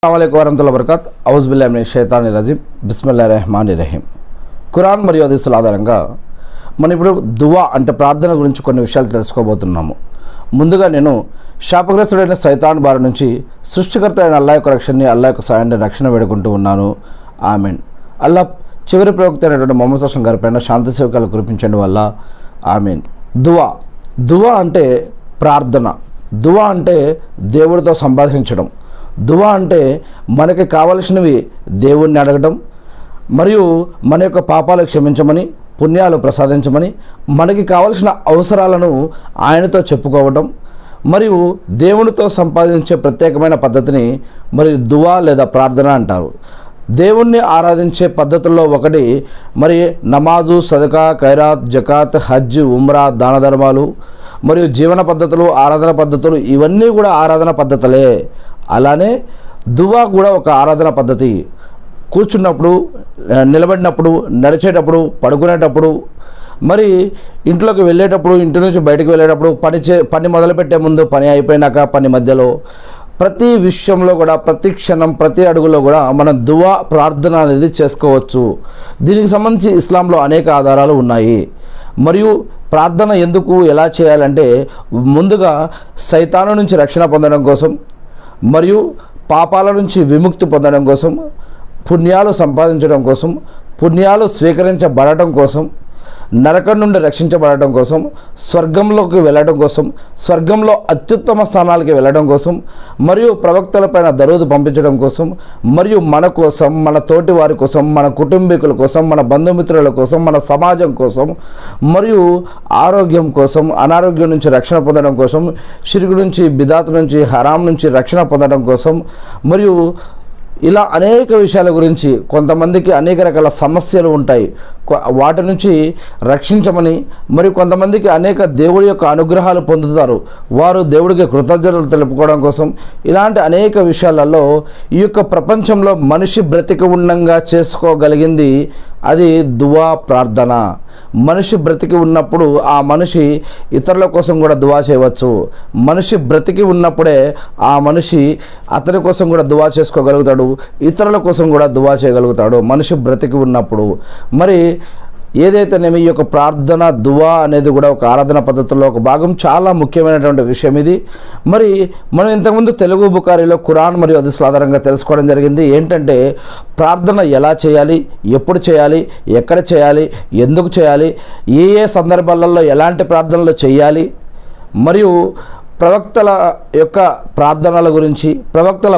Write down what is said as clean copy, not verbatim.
అస్సలాముఅలైకుం వరహ్మతుల్లాహి వబరకాత్ ఔజుబిల్లాహి మినష్ షైతానిర్ రజీమ్ బిస్మిల్లాహిర్ రహ్మానిర్ రహీం. ఖురాన్ మరియు హదీసుల ఆధారంగా మనం ఇప్పుడు దువా అంటే ప్రార్థన గురించి కొన్ని విషయాలు తెలుసుకోబోతున్నాము. ముందుగా నేను శాపగ్రస్తుడైన సైతాన్ బారి నుంచి సృష్టికర్త అయిన అల్లాహ్ యొక్క రక్షణని, అల్లాహ్ యొక్క సాయాన్ని రక్షణ వేడుకుంటూ ఉన్నాను. ఆమీన్. అల్లాహ్ చివరి ప్రవక్త అయినటువంటి మొహమ్మద్ సల్లాల్లాహు అలైహి వసల్లం గారిపైన శాంతి సేవకాలు కురిపించండి వల్ల. ఆమీన్. దువా అంటే ప్రార్థన. దువా అంటే దేవుడితో సంభాషించడం. దువా అంటే మనకి కావలసినవి దేవుణ్ణి అడగడం, మరియు మన యొక్క పాపాలు క్షమించమని, పుణ్యాలు ప్రసాదించమని, మనకి కావలసిన అవసరాలను ఆయనతో చెప్పుకోవడం, మరియు దేవునితో సంపాదించే ప్రత్యేకమైన పద్ధతిని మరి దువా లేదా ప్రార్థన అంటారు. దేవుణ్ణి ఆరాధించే పద్ధతుల్లో ఒకటి మరి నమాజు, సదకా, ఖైరాత్, జకాత్, హజ్, ఉమ్రా, దాన ధర్మాలు మరియు జీవన పద్ధతులు, ఆరాధన పద్ధతులు, ఇవన్నీ కూడా ఆరాధన పద్ధతులే. అలానే దువా కూడా ఒక ఆరాధన పద్ధతి. కూర్చున్నప్పుడు, నిలబడినప్పుడు, నడిచేటప్పుడు, పడుకునేటప్పుడు, మరి ఇంట్లోకి వెళ్ళేటప్పుడు, ఇంటి నుంచి బయటకు వెళ్ళేటప్పుడు, పని మొదలుపెట్టే ముందు, పని అయిపోయినాక, పని మధ్యలో, ప్రతి విషయంలో కూడా, ప్రతి క్షణం, ప్రతి అడుగులో కూడా మనం దువా ప్రార్థన అనేది చేసుకోవచ్చు. దీనికి సంబంధించి ఇస్లాంలో అనేక ఆధారాలు ఉన్నాయి. మరియు ప్రార్థన ఎందుకు, ఎలా చేయాలంటే ముందుగా సైతాను నుంచి రక్షణ పొందడం కోసం, మరియు పాపాల నుంచి విముక్తి పొందడం కోసం, పుణ్యాలు సంపాదించడం కోసం, పుణ్యాలు స్వీకరించబడటం కోసం, నరకం నుండి రక్షించబడటం కోసం, స్వర్గంలోకి వెళ్ళడం కోసం, స్వర్గంలో అత్యుత్తమ స్థానాలకి వెళ్ళడం కోసం, మరియు ప్రవక్తలపైన దరూదు పంపించడం కోసం, మరియు మన కోసం, మన తోటి వారి కోసం, మన కుటుంబీకుల కోసం, మన బంధుమిత్రుల కోసం, మన సమాజం కోసం, మరియు ఆరోగ్యం కోసం, అనారోగ్యం నుంచి రక్షణ పొందడం కోసం, షిర్క్ నుంచి, బిదాత్ నుంచి, హరాం నుంచి రక్షణ పొందడం కోసం, మరియు ఇలా అనేక విషయాల గురించి, కొంతమందికి అనేక రకాల సమస్యలు ఉంటాయి, వాటి నుంచి రక్షించమని, మరియు కొంతమందికి అనేక దేవుడి యొక్క అనుగ్రహాలు పొందుతారు, వారు దేవుడికి కృతజ్ఞతలు తెలుపుకోవడం కోసం, ఇలాంటి అనేక విషయాలలో ఈ యొక్క ప్రపంచంలో మనిషి బ్రతికి ఉండంగా చేసుకోగలిగింది అది దువా ప్రార్థన. మనిషి బ్రతికి ఉన్నప్పుడు ఆ మనిషి ఇతరుల కోసం కూడా దువా చేయవచ్చు. మనిషి బ్రతికి ఉన్నప్పుడే ఆ మనిషి అతని కోసం కూడా దువా చేసుకోగలుగుతాడు, ఇతరుల కోసం కూడా దువా చేయగలుగుతాడు మనిషి బ్రతికి ఉన్నప్పుడు. మరి ఏదైతేనేమి ఈ యొక్క ప్రార్థన, దువా అనేది కూడా ఒక ఆరాధన పద్ధతుల్లో ఒక భాగం. చాలా ముఖ్యమైనటువంటి విషయం ఇది. మరి మనం ఇంతకుముందు తెలుగు బుఖారీలో ఖురాన్ మరియు హదీసుల ఆధారంగా తెలుసుకోవడం జరిగింది. ఏంటంటే ప్రార్థన ఎలా చేయాలి, ఎప్పుడు చేయాలి, ఎక్కడ చేయాలి, ఎందుకు చేయాలి, ఏ ఏ సందర్భాలలో ఎలాంటి ప్రార్థనలు చేయాలి, మరియు ప్రవక్తల యొక్క ప్రార్థనల గురించి, ప్రవక్తల